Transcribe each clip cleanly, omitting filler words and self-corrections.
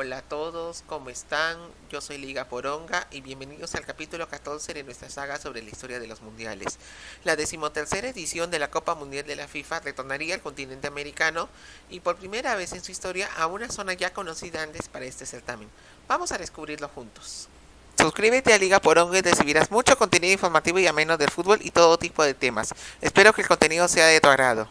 Hola a todos, ¿cómo están? Yo soy Liga Poronga y bienvenidos al capítulo 14 de nuestra saga sobre la historia de los mundiales. La decimotercera edición de la Copa Mundial de la FIFA retornaría al continente americano y por primera vez en su historia a una zona ya conocida antes para este certamen. Vamos a descubrirlo juntos. Suscríbete a Liga Poronga y recibirás mucho contenido informativo y ameno del fútbol y todo tipo de temas. Espero que el contenido sea de tu agrado.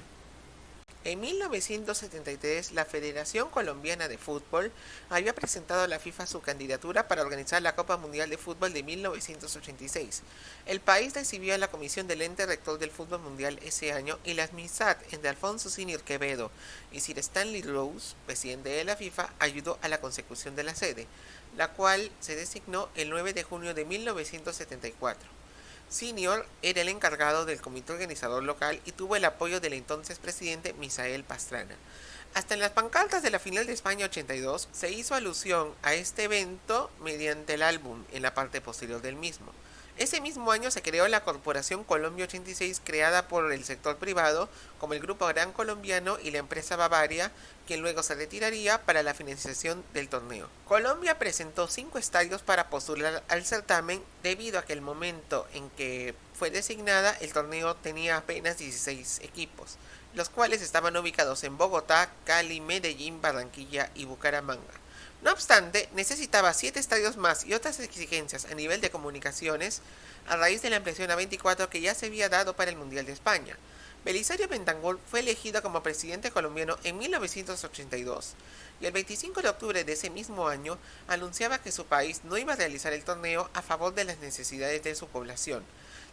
En 1973, la Federación Colombiana de Fútbol había presentado a la FIFA su candidatura para organizar la Copa Mundial de Fútbol de 1986. El país recibió a la comisión del ente rector del fútbol mundial ese año y la amistad entre Alfonso Senior Quevedo y Sir Stanley Rose, presidente de la FIFA, ayudó a la consecución de la sede, la cual se designó el 9 de junio de 1974. Senior era el encargado del comité organizador local y tuvo el apoyo del entonces presidente Misael Pastrana. Hasta en las pancartas de la final de España 82 se hizo alusión a este evento mediante el álbum en la parte posterior del mismo. Ese mismo año se creó la Corporación Colombia 86, creada por el sector privado, como el Grupo Gran Colombiano y la empresa Bavaria, quien luego se retiraría para la financiación del torneo. Colombia presentó 5 estadios para postular al certamen, debido a que el momento en que fue designada el torneo tenía apenas 16 equipos, los cuales estaban ubicados en Bogotá, Cali, Medellín, Barranquilla y Bucaramanga. No obstante, necesitaba 7 estadios más y otras exigencias a nivel de comunicaciones a raíz de la ampliación a 24 que ya se había dado para el Mundial de España. Belisario Bentancur fue elegido como presidente colombiano en 1982 y el 25 de octubre de ese mismo año anunciaba que su país no iba a realizar el torneo a favor de las necesidades de su población.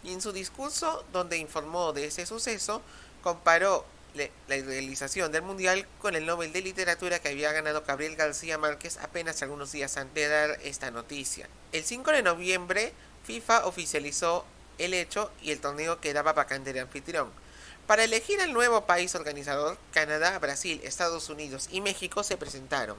Y en su discurso, donde informó de ese suceso, comparó la realización del Mundial con el Nobel de Literatura que había ganado Gabriel García Márquez apenas algunos días antes de dar esta noticia. El 5 de noviembre, FIFA oficializó el hecho y el torneo quedaba vacante de anfitrión. Para elegir al nuevo país organizador, Canadá, Brasil, Estados Unidos y México se presentaron.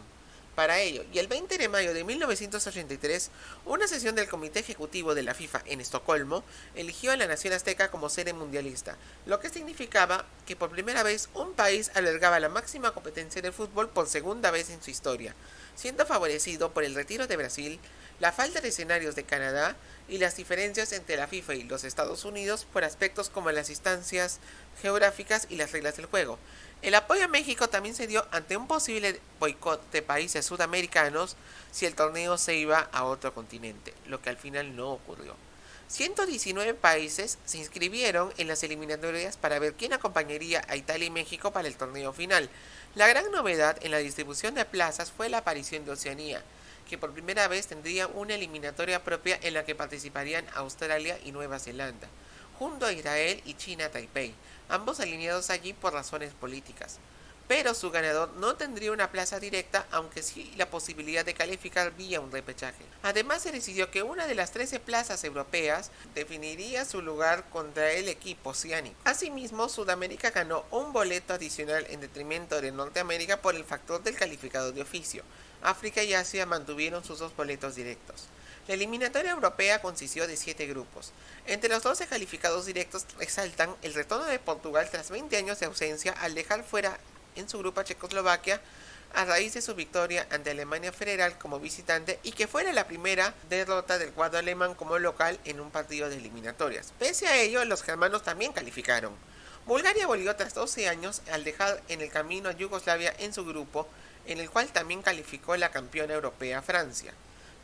Para ello, y el 20 de mayo de 1983, una sesión del Comité Ejecutivo de la FIFA en Estocolmo eligió a la nación azteca como sede mundialista, lo que significaba que por primera vez un país albergaba la máxima competencia del fútbol por segunda vez en su historia, siendo favorecido por el retiro de Brasil, la falta de escenarios de Canadá y las diferencias entre la FIFA y los Estados Unidos por aspectos como las instancias geográficas y las reglas del juego. El apoyo a México también se dio ante un posible boicot de países sudamericanos si el torneo se iba a otro continente, lo que al final no ocurrió. 119 países se inscribieron en las eliminatorias para ver quién acompañaría a Italia y México para el torneo final. La gran novedad en la distribución de plazas fue la aparición de Oceanía, que por primera vez tendría una eliminatoria propia en la que participarían Australia y Nueva Zelanda, junto a Israel y China Taipei, ambos alineados allí por razones políticas. Pero su ganador no tendría una plaza directa, aunque sí la posibilidad de calificar vía un repechaje. Además, se decidió que una de las 13 plazas europeas definiría su lugar contra el equipo oceánico. Asimismo, Sudamérica ganó un boleto adicional en detrimento de Norteamérica por el factor del calificado de oficio. África y Asia mantuvieron sus 2 boletos directos. La eliminatoria europea consistió de 7 grupos. Entre los 12 calificados directos resaltan el retorno de Portugal tras 20 años de ausencia al dejar fuera en su grupo a Checoslovaquia a raíz de su victoria ante Alemania Federal como visitante y que fuera la primera derrota del cuadro alemán como local en un partido de eliminatorias. Pese a ello, los germanos también calificaron. Bulgaria volvió tras 12 años al dejar en el camino a Yugoslavia en su grupo, en el cual también calificó la campeona europea Francia.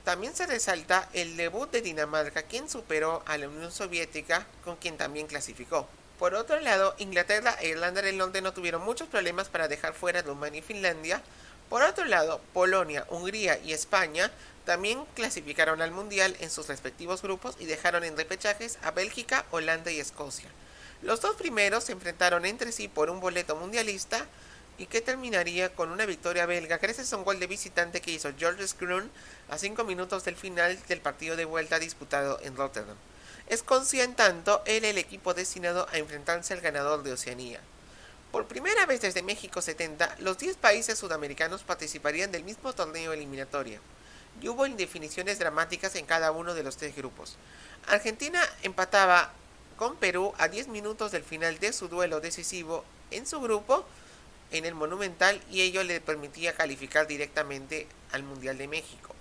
También se resalta el debut de Dinamarca, quien superó a la Unión Soviética, con quien también clasificó. Por otro lado, Inglaterra e Irlanda del Norte no tuvieron muchos problemas para dejar fuera a Rumania y Finlandia. Por otro lado, Polonia, Hungría y España también clasificaron al Mundial en sus respectivos grupos y dejaron en repechajes a Bélgica, Holanda y Escocia. Los 2 primeros se enfrentaron entre sí por un boleto mundialista y que terminaría con una victoria belga gracias a un gol de visitante que hizo Georges Grun a 5 minutos del final del partido de vuelta disputado en Rotterdam. Escocia, en tanto, era el equipo destinado a enfrentarse al ganador de Oceanía. Por primera vez desde México 70, los 10 países sudamericanos participarían del mismo torneo eliminatorio, y hubo indefiniciones dramáticas en cada uno de los 3 grupos. Argentina empataba con Perú a 10 minutos del final de su duelo decisivo en su grupo, en el Monumental y ello le permitía calificar directamente al Mundial de México.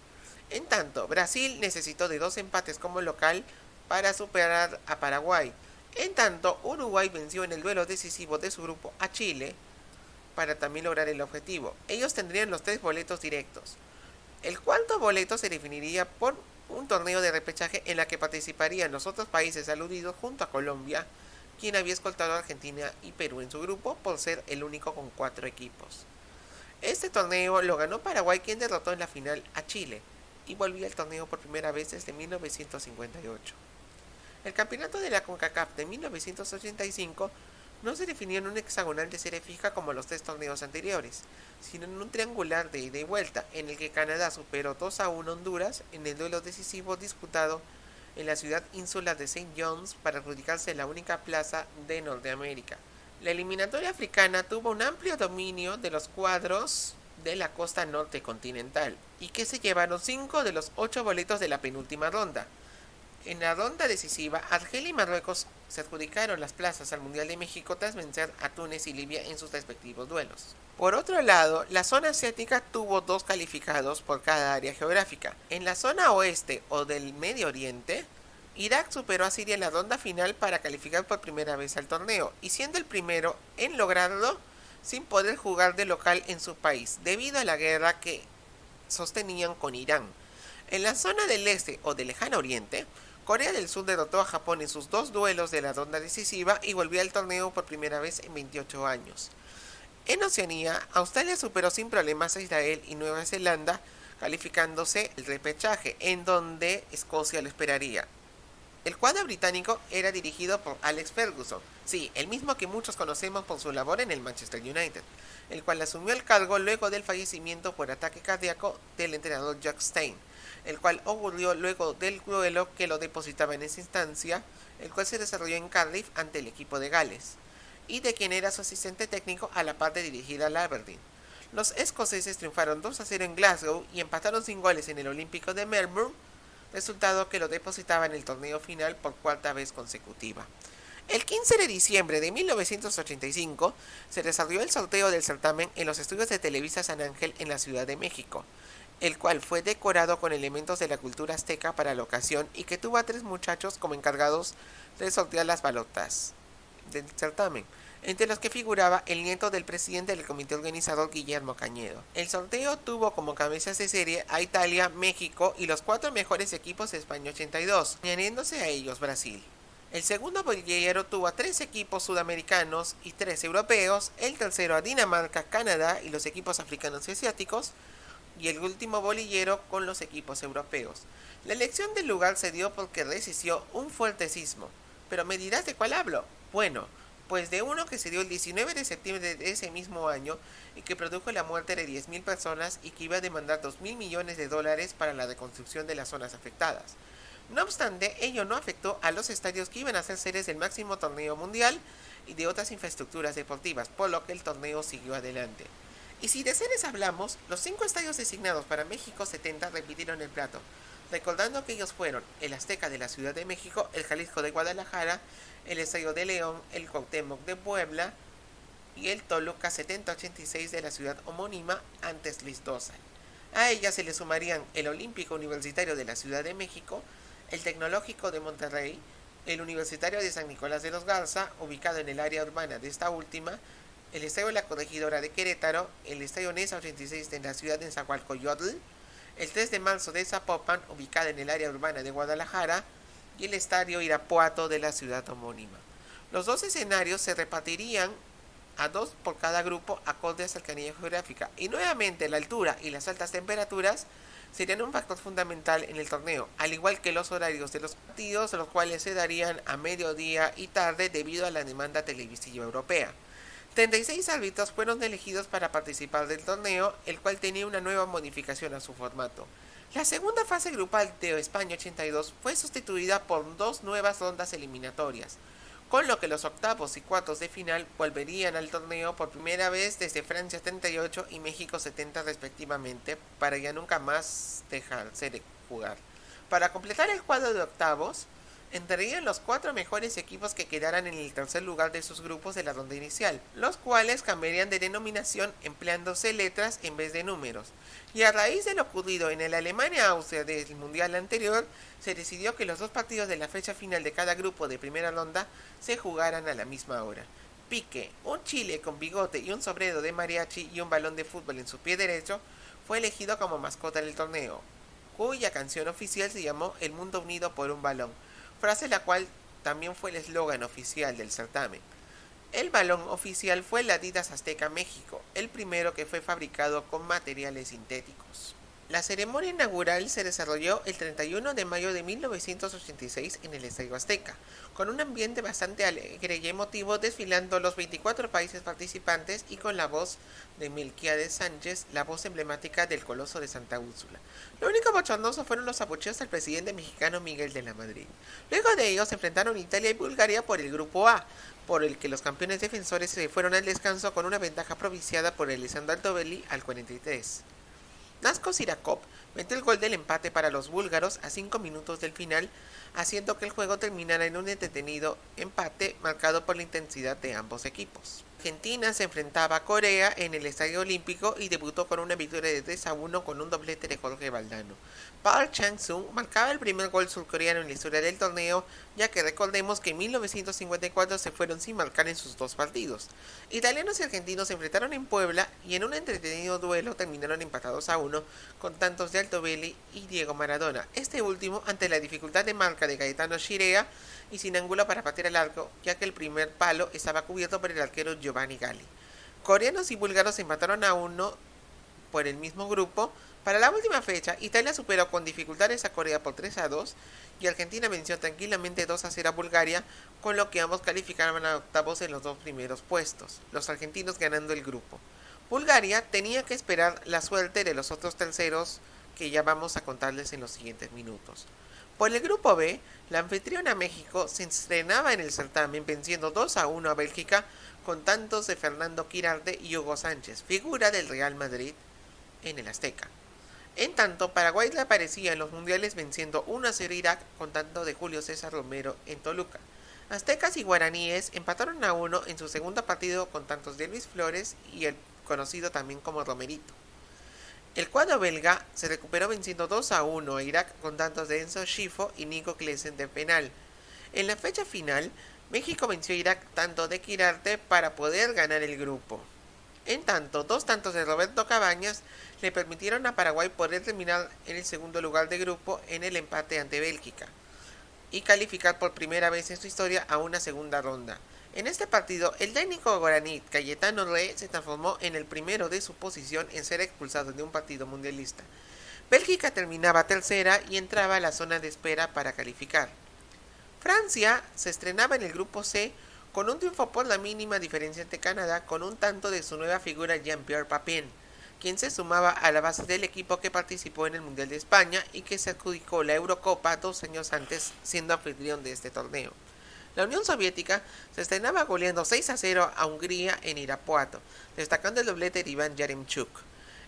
En tanto, Brasil necesitó de 2 empates como local para superar a Paraguay. En tanto, Uruguay venció en el duelo decisivo de su grupo a Chile para también lograr el objetivo. Ellos tendrían los 3 boletos directos. El cuarto boleto se definiría por un torneo de repechaje en la que participarían los otros países aludidos junto a Colombia, quien había escoltado a Argentina y Perú en su grupo por ser el único con 4 equipos. Este torneo lo ganó Paraguay, quien derrotó en la final a Chile y volvía al torneo por primera vez desde 1958. El campeonato de la CONCACAF de 1985 no se definió en un hexagonal de serie fija como los 3 torneos anteriores, sino en un triangular de ida y vuelta, en el que Canadá superó 2-1 a Honduras en el duelo decisivo disputado en la ciudad insular de Saint John's para adjudicarse la única plaza de Norteamérica. La eliminatoria africana tuvo un amplio dominio de los cuadros de la costa norte continental, y que se llevaron 5 de los 8 boletos de la penúltima ronda. En la ronda decisiva, Argelia y Marruecos se adjudicaron las plazas al Mundial de México tras vencer a Túnez y Libia en sus respectivos duelos. Por otro lado, la zona asiática tuvo 2 calificados por cada área geográfica. En la zona oeste o del Medio Oriente, Irak superó a Siria en la ronda final para calificar por primera vez al torneo, y siendo el primero en lograrlo sin poder jugar de local en su país, debido a la guerra que sostenían con Irán. En la zona del este o del lejano oriente, Corea del Sur derrotó a Japón en sus 2 duelos de la ronda decisiva y volvió al torneo por primera vez en 28 años. En Oceanía, Australia superó sin problemas a Israel y Nueva Zelanda, calificándose el repechaje, en donde Escocia lo esperaría. El cuadro británico era dirigido por Alex Ferguson, sí, el mismo que muchos conocemos por su labor en el Manchester United, el cual asumió el cargo luego del fallecimiento por ataque cardíaco del entrenador Jack Stein, el cual ocurrió luego del duelo que lo depositaba en esa instancia, el cual se desarrolló en Cardiff ante el equipo de Gales, y de quien era su asistente técnico a la par de dirigir al Aberdeen. Los escoceses triunfaron 2-0 en Glasgow y empataron sin goles en el Olímpico de Melbourne, resultado que lo depositaba en el torneo final por 4ª vez consecutiva. El 15 de diciembre de 1985 se desarrolló el sorteo del certamen en los estudios de Televisa San Ángel en la Ciudad de México, el cual fue decorado con elementos de la cultura azteca para la ocasión y que tuvo a 3 muchachos como encargados de sortear las balotas del certamen, entre los que figuraba el nieto del presidente del comité organizador, Guillermo Cañedo. El sorteo tuvo como cabezas de serie a Italia, México y los 4 mejores equipos de España 82, añadiéndose a ellos Brasil. El segundo bolillero tuvo a 3 equipos sudamericanos y 3 europeos, el tercero a Dinamarca, Canadá y los equipos africanos y asiáticos, y el último bolillero con los equipos europeos. La elección del lugar se dio porque resistió un fuerte sismo. Pero me dirás de cuál hablo. Bueno, pues de uno que se dio el 19 de septiembre de ese mismo año y que produjo la muerte de 10.000 personas y que iba a demandar $2.000 millones para la reconstrucción de las zonas afectadas. No obstante, ello no afectó a los estadios que iban a ser sedes del máximo torneo mundial y de otras infraestructuras deportivas, por lo que el torneo siguió adelante. Y si de sedes hablamos, los 5 estadios designados para México 70 repitieron el plato, recordando que ellos fueron el Azteca de la Ciudad de México, el Jalisco de Guadalajara, el Estadio de León, el Cuauhtémoc de Puebla y el Toluca 7086 de la ciudad homónima, antes Listosal. A ellas se le sumarían el Olímpico Universitario de la Ciudad de México, el Tecnológico de Monterrey, el Universitario de San Nicolás de los Garza, ubicado en el área urbana de esta última, el Estadio de la Corregidora de Querétaro, el Estadio Nesa 86 de la ciudad de Nezahualcóyotl, el 3 de marzo de Zapopan, ubicada en el área urbana de Guadalajara, y el Estadio Irapuato de la ciudad homónima. Los 2 escenarios se repartirían a 2 por cada grupo acorde a cercanía geográfica, y nuevamente la altura y las altas temperaturas serían un factor fundamental en el torneo, al igual que los horarios de los partidos, los cuales se darían a mediodía y tarde debido a la demanda televisiva europea. 36 árbitros fueron elegidos para participar del torneo, el cual tenía una nueva modificación a su formato. La segunda fase grupal de España 82 fue sustituida por 2 nuevas rondas eliminatorias, con lo que los octavos y cuartos de final volverían al torneo por primera vez desde Francia 38 y México 70 respectivamente, para ya nunca más dejarse de jugar. Para completar el cuadro de octavos, entrarían los 4 mejores equipos que quedaran en el tercer lugar de sus grupos de la ronda inicial, los cuales cambiarían de denominación empleándose letras en vez de números. Y a raíz de lo ocurrido en el Alemania-Austria del Mundial anterior, se decidió que los 2 partidos de la fecha final de cada grupo de primera ronda se jugaran a la misma hora. Pique, un chile con bigote y un sombrero de mariachi y un balón de fútbol en su pie derecho, fue elegido como mascota del torneo, cuya canción oficial se llamó El Mundo Unido por un Balón, frase la cual también fue el eslogan oficial del certamen. El balón oficial fue el Adidas Azteca México, el primero que fue fabricado con materiales sintéticos. La ceremonia inaugural se desarrolló el 31 de mayo de 1986 en el Estadio Azteca, con un ambiente bastante alegre y emotivo, desfilando los 24 países participantes y con la voz de Melquiades Sánchez, la voz emblemática del Coloso de Santa Úrsula. Lo único bochornoso fueron los abucheos al presidente mexicano Miguel de la Madrid. Luego de ellos se enfrentaron Italia y Bulgaria por el grupo A, por el que los campeones defensores se fueron al descanso con una ventaja propiciada por Alessandro Altobelli al 43. Nasko Sirakov metió el gol del empate para los búlgaros a 5 minutos del final, haciendo que el juego terminara en un entretenido empate marcado por la intensidad de ambos equipos. Argentina se enfrentaba a Corea en el Estadio Olímpico y debutó con una victoria de 3-1 con un doblete de Jorge Valdano. Park Chang-sung marcaba el primer gol surcoreano en la historia del torneo, ya que recordemos que en 1954 se fueron sin marcar en sus 2 partidos. Italianos y argentinos se enfrentaron en Puebla y en un entretenido duelo terminaron empatados a 1 con tantos de Altobelli y Diego Maradona, este último ante la dificultad de marca de Gaetano Scirea y sin ángulo para patear al arco, ya que el primer palo estaba cubierto por el arquero Giovanni Galli. Coreanos y búlgaros empataron a 1 por el mismo grupo. Para la última fecha, Italia superó con dificultades a Corea por 3-2 y Argentina venció tranquilamente 2-0 a Bulgaria, con lo que ambos calificaban a octavos en los 2 primeros puestos, los argentinos ganando el grupo. Bulgaria tenía que esperar la suerte de los otros terceros, que ya vamos a contarles en los siguientes minutos. Por el grupo B, la anfitriona México se estrenaba en el certamen venciendo 2-1 a Bélgica con tantos de Fernando Quirarte y Hugo Sánchez, figura del Real Madrid en el Azteca. En tanto, Paraguay reaparecía en los mundiales venciendo 1-0 a Irak con tanto de Julio César Romero en Toluca. Aztecas y guaraníes empataron a 1 en su segundo partido con tantos de Luis Flores y el conocido también como Romerito. El cuadro belga se recuperó venciendo 2-1 a Irak con tantos de Enzo Schifo y Nico Klesen de penal. En la fecha final, México venció a Irak tanto de Quirarte para poder ganar el grupo. En tanto, 2 tantos de Roberto Cabañas le permitieron a Paraguay poder terminar en el segundo lugar de grupo en el empate ante Bélgica y calificar por primera vez en su historia a una segunda ronda. En este partido, el técnico guaraní Cayetano Re se transformó en el primero de su posición en ser expulsado de un partido mundialista. Bélgica terminaba tercera y entraba a la zona de espera para calificar. Francia se estrenaba en el grupo C con un triunfo por la mínima diferencia ante Canadá con un tanto de su nueva figura Jean-Pierre Papin, quien se sumaba a la base del equipo que participó en el Mundial de España y que se adjudicó la Eurocopa 2 años antes, siendo anfitrión de este torneo. La Unión Soviética se estrenaba goleando 6-0 a Hungría en Irapuato, destacando el doblete de Iván Yaremchuk.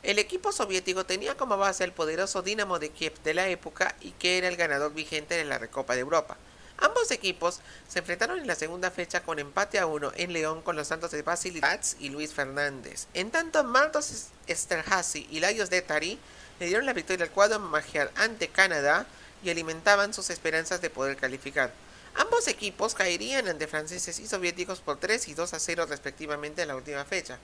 El equipo soviético tenía como base al poderoso Dinamo de Kiev de la época y que era el ganador vigente de la Recopa de Europa. Ambos equipos se enfrentaron en la segunda fecha con empate a 1 en León con los tantos de Vasily Bats y Luis Fernández. En tanto, Martos Esterhazy y Lajos de Tari le dieron la victoria al cuadro magiar ante Canadá y alimentaban sus esperanzas de poder calificar. Ambos equipos caerían ante franceses y soviéticos por 3 y 2-0 respectivamente en la última fecha,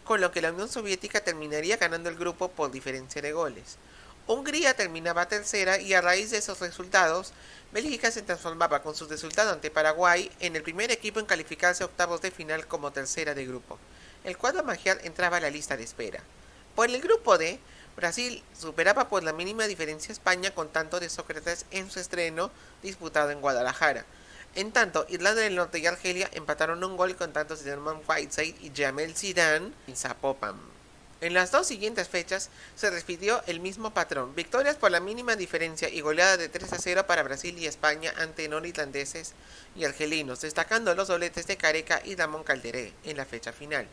con lo que la Unión Soviética terminaría ganando el grupo por diferencia de goles. Hungría terminaba tercera y a raíz de esos resultados, Bélgica se transformaba con su resultado ante Paraguay en el primer equipo en calificarse a octavos de final como tercera de grupo. El cuadro magiar entraba a la lista de espera. Por el grupo D, Brasil superaba por la mínima diferencia a España con tanto de Sócrates en su estreno disputado en Guadalajara. En tanto, Irlanda del Norte y Argelia empataron un gol con tantos de Norman Whiteside y Jamel Zidane en Zapopan. En las 2 siguientes fechas se repitió el mismo patrón, victorias por la mínima diferencia y goleada de 3-0 para Brasil y España ante norirlandeses y argelinos, destacando los dobletes de Careca y Ramón Calderé en la fecha final.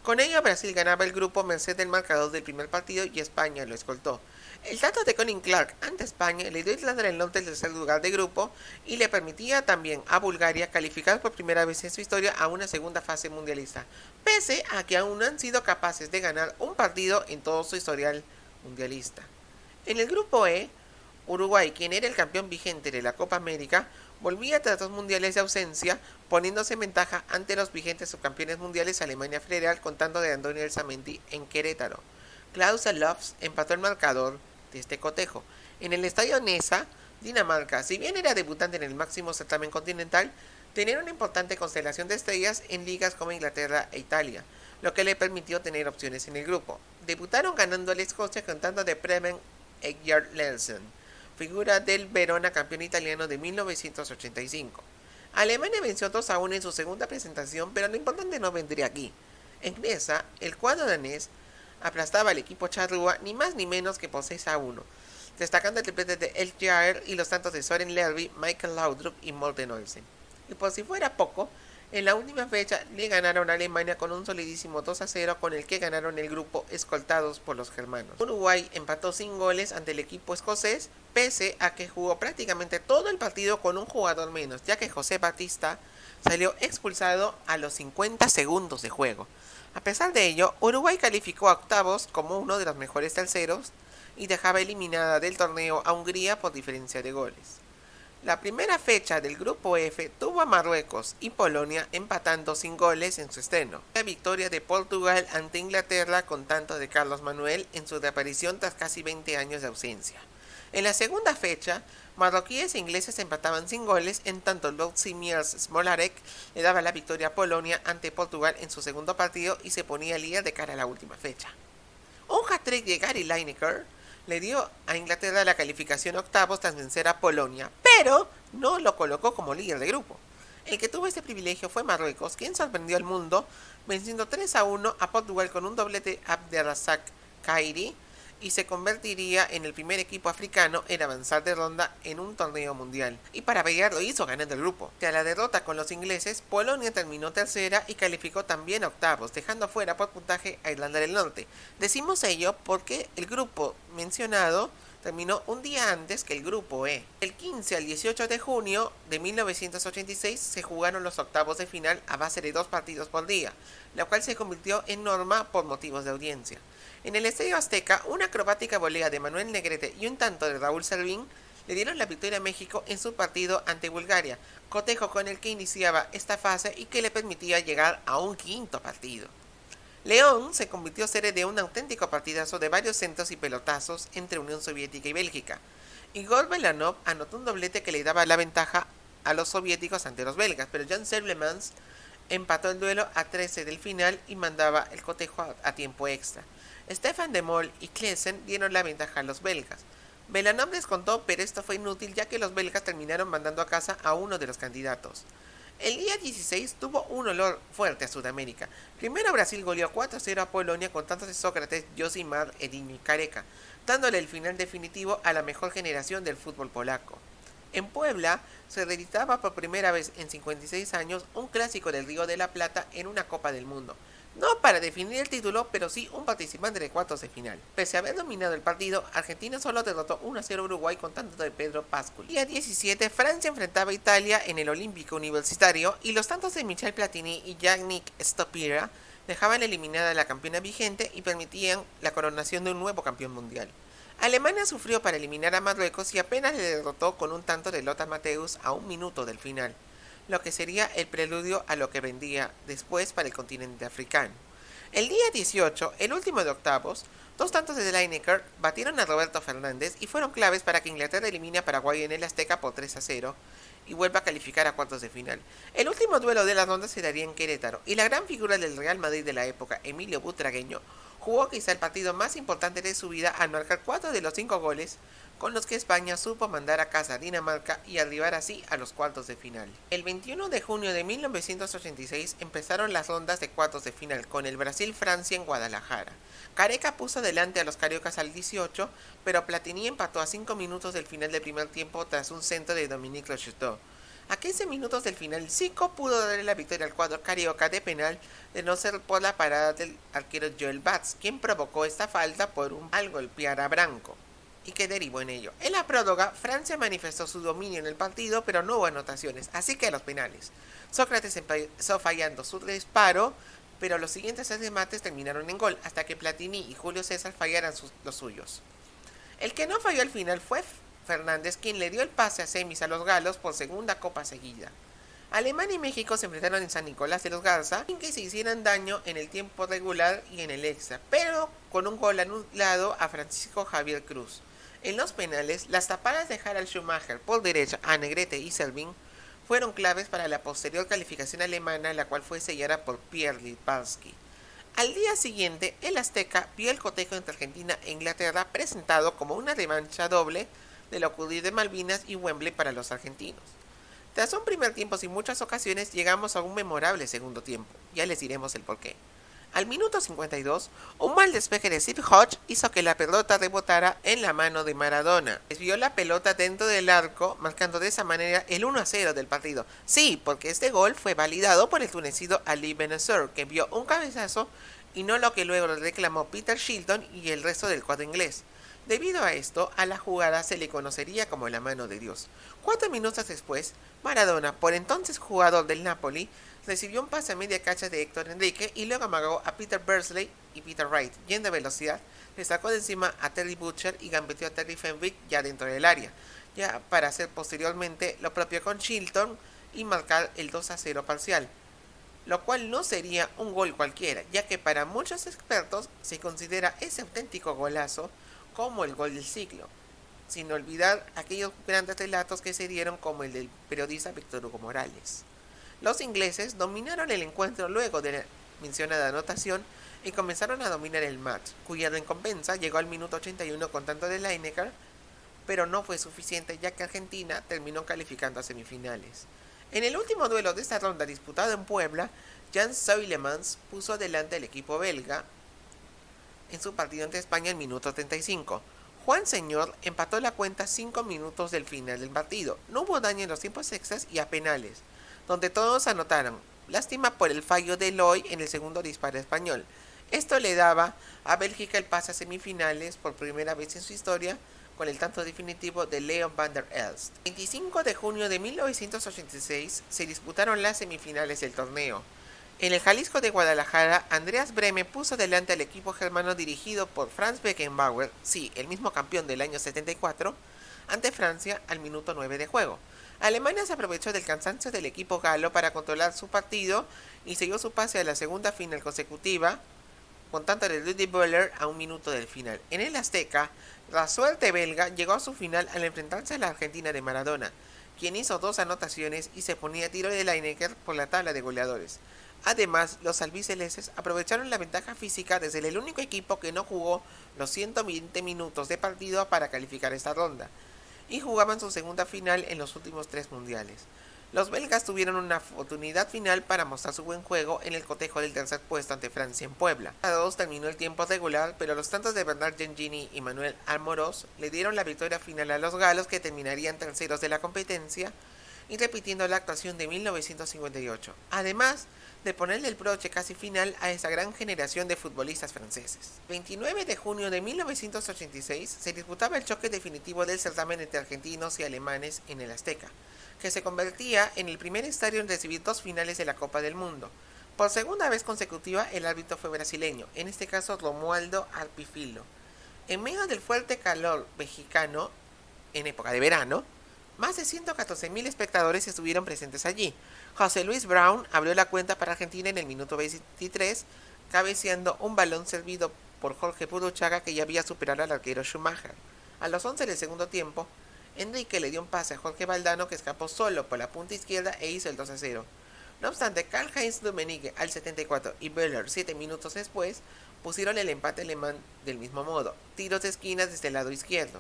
Con ello Brasil ganaba el grupo merced del marcador del primer partido y España lo escoltó. El dato de Colin Clark ante España le dio a Irlanda del Norte el tercer lugar de grupo y le permitía también a Bulgaria calificar por primera vez en su historia a una segunda fase mundialista, pese a que aún no han sido capaces de ganar un partido en todo su historial mundialista. En el grupo E, Uruguay, quien era el campeón vigente de la Copa América, volvía tras 2 mundiales de ausencia, poniéndose en ventaja ante los vigentes subcampeones mundiales Alemania Federal, contando de Antonio Elzamendi en Querétaro. Klaus Lofs empató el marcador de este cotejo. En el estadio Nesa, Dinamarca, si bien era debutante en el máximo certamen continental, tenía una importante constelación de estrellas en ligas como Inglaterra e Italia, lo que le permitió tener opciones en el grupo. Debutaron ganando al Escocia contando de Preben Eggert Lensen, figura del Verona campeón italiano de 1985. Alemania venció 2-1 en su segunda presentación, pero lo importante no vendría aquí. En Nesa, el cuadro danés aplastaba al equipo charrúa ni más ni menos que por 6-1, destacando el triplete de El Jair y los tantos de Søren Lerby, Michael Laudrup y Morten Olsen. Y por si fuera poco, en la última fecha le ganaron a Alemania con un solidísimo 2-0 con el que ganaron el grupo escoltados por los germanos. Uruguay empató sin goles ante el equipo escocés, pese a que jugó prácticamente todo el partido con un jugador menos, ya que José Batista salió expulsado a los 50 segundos de juego. A pesar de ello, Uruguay calificó a octavos como uno de los mejores terceros y dejaba eliminada del torneo a Hungría por diferencia de goles. La primera fecha del grupo F tuvo a Marruecos y Polonia empatando sin goles en su estreno. La victoria de Portugal ante Inglaterra con tanto de Carlos Manuel en su reaparición tras casi 20 años de ausencia. En la segunda fecha, marroquíes e ingleses empataban sin goles, en tanto Lotsimir Smolarek le daba la victoria a Polonia ante Portugal en su segundo partido y se ponía líder de cara a la última fecha. Un hat-trick de Gary Lineker le dio a Inglaterra la calificación a octavos tras vencer a Polonia, pero no lo colocó como líder de grupo. El que tuvo este privilegio fue Marruecos, quien sorprendió al mundo venciendo 3-1 a Portugal con un doblete de Abderrazak Khairi, y se convertiría en el primer equipo africano en avanzar de ronda en un torneo mundial. Y para variar lo hizo ganando el grupo. Tras la derrota con los ingleses, Polonia terminó tercera y calificó también a octavos, dejando fuera por puntaje a Irlanda del Norte. Decimos ello porque el grupo mencionado terminó un día antes que el grupo E. El 15 al 18 de junio de 1986 se jugaron los octavos de final a base de 2 partidos por día, lo cual se convirtió en norma por motivos de audiencia. En el Estadio Azteca, una acrobática volea de Manuel Negrete y un tanto de Raúl Servín le dieron la victoria a México en su partido ante Bulgaria, cotejo con el que iniciaba esta fase y que le permitía llegar a un quinto partido. León se convirtió sede de un auténtico partidazo de varios centros y pelotazos entre Unión Soviética y Bélgica. Igor Belanov anotó un doblete que le daba la ventaja a los soviéticos ante los belgas, pero Jan Serlemans empató el duelo a 13 del final y mandaba el cotejo a tiempo extra. Stefan de Mol y Klesen dieron la ventaja a los belgas. Belanov descontó, pero esto fue inútil ya que los belgas terminaron mandando a casa a uno de los candidatos. El día 16 tuvo un olor fuerte a Sudamérica. Primero Brasil goleó 4-0 a Polonia con tantos de Sócrates, Josimar, Edinho y Careca, dándole el final definitivo a la mejor generación del fútbol polaco. En Puebla se reeditaba por primera vez en 56 años un clásico del Río de la Plata en una Copa del Mundo. No para definir el título, pero sí un participante de cuartos de final. Pese a haber dominado el partido, Argentina solo derrotó 1-0 a Uruguay con tanto de Pedro Pasculi. Día 17, Francia enfrentaba a Italia en el Olímpico Universitario y los tantos de Michel Platini y Yannick Stopira dejaban eliminada a la campeona vigente y permitían la coronación de un nuevo campeón mundial. Alemania sufrió para eliminar a Marruecos y apenas le derrotó con un tanto de Lothar Matthäus a un minuto del final, lo que sería el preludio a lo que vendría después para el continente africano. El día 18, el último de octavos, 2 tantos de Lineker batieron a Roberto Fernández y fueron claves para que Inglaterra elimine a Paraguay en el Azteca por 3-0 y vuelva a calificar a cuartos de final. El último duelo de la ronda se daría en Querétaro y la gran figura del Real Madrid de la época, Emilio Butragueño, jugó quizá el partido más importante de su vida al marcar 4 de los 5 goles con los que España supo mandar a casa a Dinamarca y arribar así a los cuartos de final. El 21 de junio de 1986 empezaron las rondas de cuartos de final con el Brasil-Francia en Guadalajara. Careca puso delante a los cariocas al 18, pero Platini empató a 5 minutos del final del primer tiempo tras un centro de Dominique Rocheteau. A 15 minutos del final, Zico pudo darle la victoria al cuadro carioca de penal de no ser por la parada del arquero Joel Batz, quien provocó esta falta por al golpear a Branco. y que derivó en ello. En la próloga, Francia manifestó su dominio en el partido, pero no hubo anotaciones, así que a los penales. Sócrates empezó fallando su disparo, pero los siguientes 3 remates terminaron en gol, hasta que Platini y Julio César fallaran los suyos. El que no falló al final fue Fernández, quien le dio el pase a semis a los galos por segunda copa seguida. Alemania y México se enfrentaron en San Nicolás de los Garza, sin que se hicieran daño en el tiempo regular y en el extra, pero con un gol anulado a Francisco Javier Cruz. En los penales, las tapadas de Harald Schumacher por derecha a Negrete y Selvin fueron claves para la posterior calificación alemana, la cual fue sellada por Pierre Lipalski. Al día siguiente, el Azteca vio el cotejo entre Argentina e Inglaterra presentado como una revancha doble de lo ocurrido en Malvinas y Wembley para los argentinos. Tras un primer tiempo sin muchas ocasiones, llegamos a un memorable segundo tiempo. Ya les diremos el porqué. Al minuto 52, un mal despeje de Steve Hodge hizo que la pelota rebotara en la mano de Maradona. Desvió la pelota dentro del arco, marcando de esa manera el 1-0 del partido. Sí, porque este gol fue validado por el tunecino Ali Benazir, que vio un cabezazo y no lo que luego reclamó Peter Shilton y el resto del cuadro inglés. Debido a esto, a la jugada se le conocería como la mano de Dios. 4 minutos después, Maradona, por entonces jugador del Napoli, recibió un pase a media cancha de Héctor Enrique y luego amagó a Peter Beardsley y Peter Wright. Yendo a velocidad, le sacó de encima a Terry Butcher y gambeteó a Terry Fenwick ya dentro del área, ya para hacer posteriormente lo propio con Shilton y marcar el 2-0 parcial, lo cual no sería un gol cualquiera, ya que para muchos expertos se considera ese auténtico golazo como el gol del siglo, sin olvidar aquellos grandes relatos que se dieron como el del periodista Víctor Hugo Morales. Los ingleses dominaron el encuentro luego de la mencionada anotación y comenzaron a dominar el match, cuya recompensa llegó al minuto 81 con tanto de Lineker, pero no fue suficiente ya que Argentina terminó calificando a semifinales. En el último duelo de esta ronda disputado en Puebla, Jan Seulemans puso adelante al equipo belga en su partido ante España en minuto 35. Juan Señor empató la cuenta 5 minutos del final del partido. No hubo daño en los tiempos extras y a penales, donde todos anotaron. Lástima por el fallo de Eloy en el segundo disparo español. Esto le daba a Bélgica el pase a semifinales por primera vez en su historia, con el tanto definitivo de Leon van der Elst. El 25 de junio de 1986 se disputaron las semifinales del torneo. En el Jalisco de Guadalajara, Andreas Brehme puso delante al equipo germano dirigido por Franz Beckenbauer, sí, el mismo campeón del año 74, ante Francia al minuto 9 de juego. Alemania se aprovechó del cansancio del equipo galo para controlar su partido y selló su pase a la segunda final consecutiva, con tanto de Rudi Völler a un minuto del final. En el Azteca, la suerte belga llegó a su final al enfrentarse a la Argentina de Maradona, quien hizo 2 anotaciones y se ponía a tiro de Lineker por la tabla de goleadores. Además, los albicelestes aprovecharon la ventaja física de ser el único equipo que no jugó los 120 minutos de partido para calificar esta ronda, y jugaban su segunda final en los últimos 3 mundiales. Los belgas tuvieron una oportunidad final para mostrar su buen juego en el cotejo del tercer puesto ante Francia en Puebla. A 2 terminó el tiempo regular, pero los tantos de Bernard Gengini y Manuel Almoros le dieron la victoria final a los galos, que terminarían terceros de la competencia y repitiendo la actuación de 1958, además de ponerle el broche casi final a esa gran generación de futbolistas franceses. 29 de junio de 1986 se disputaba el choque definitivo del certamen entre argentinos y alemanes en el Azteca, que se convertía en el primer estadio en recibir 2 finales de la Copa del Mundo. Por segunda vez consecutiva, el árbitro fue brasileño, en este caso Romualdo Arpifilo. En medio del fuerte calor mexicano, en época de verano, más de 114.000 espectadores estuvieron presentes allí. José Luis Brown abrió la cuenta para Argentina en el minuto 23, cabeceando un balón servido por Jorge Puruchaga, que ya había superado al arquero Schumacher. A los 11 del segundo tiempo, Enrique le dio un pase a Jorge Valdano, que escapó solo por la punta izquierda e hizo el 2-0. No obstante, Karl-Heinz Rummenigge al 74 y Böller 7 minutos después pusieron el empate alemán del mismo modo, tiros de esquina desde el lado izquierdo.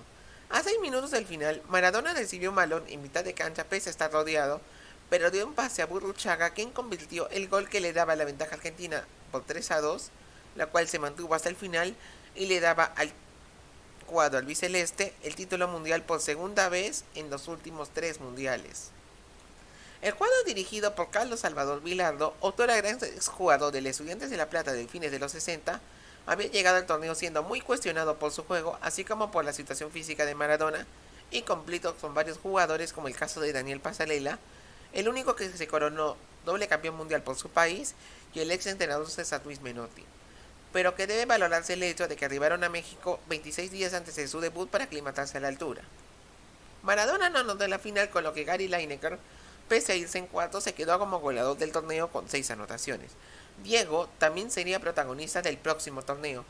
A 6 minutos del final, Maradona recibió un balón en mitad de cancha pese a estar rodeado, pero dio un pase a Burruchaga, quien convirtió el gol que le daba la ventaja argentina por 3-2, la cual se mantuvo hasta el final y le daba al cuadro albiceleste el título mundial por segunda vez en los últimos 3 mundiales. El cuadro dirigido por Carlos Salvador Vilardo, autor gran exjugador de los Estudiantes de La Plata de fines de los 60, Había llegado al torneo siendo muy cuestionado por su juego, así como por la situación física de Maradona, y completo con varios jugadores como el caso de Daniel Pasarela, el único que se coronó doble campeón mundial por su país, y el ex entrenador César Luis Menotti. Pero que debe valorarse el hecho de que arribaron a México 26 días antes de su debut para aclimatarse a la altura. Maradona no anotó en la final, con lo que Gary Lineker, pese a irse en cuarto, se quedó como goleador del torneo con 6 anotaciones. Diego también sería protagonista del próximo torneo,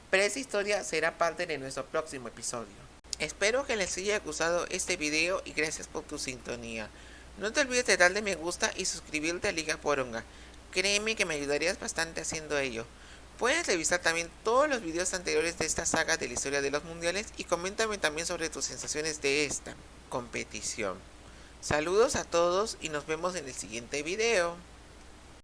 pero esa historia será parte de nuestro próximo episodio. Espero que les haya gustado este video y gracias por tu sintonía. No te olvides de darle me gusta y suscribirte a Liga Poronga. Créeme que me ayudarías bastante haciendo ello. Puedes revisar también todos los videos anteriores de esta saga de la historia de los mundiales y coméntame también sobre tus sensaciones de esta competición. Saludos a todos y nos vemos en el siguiente video.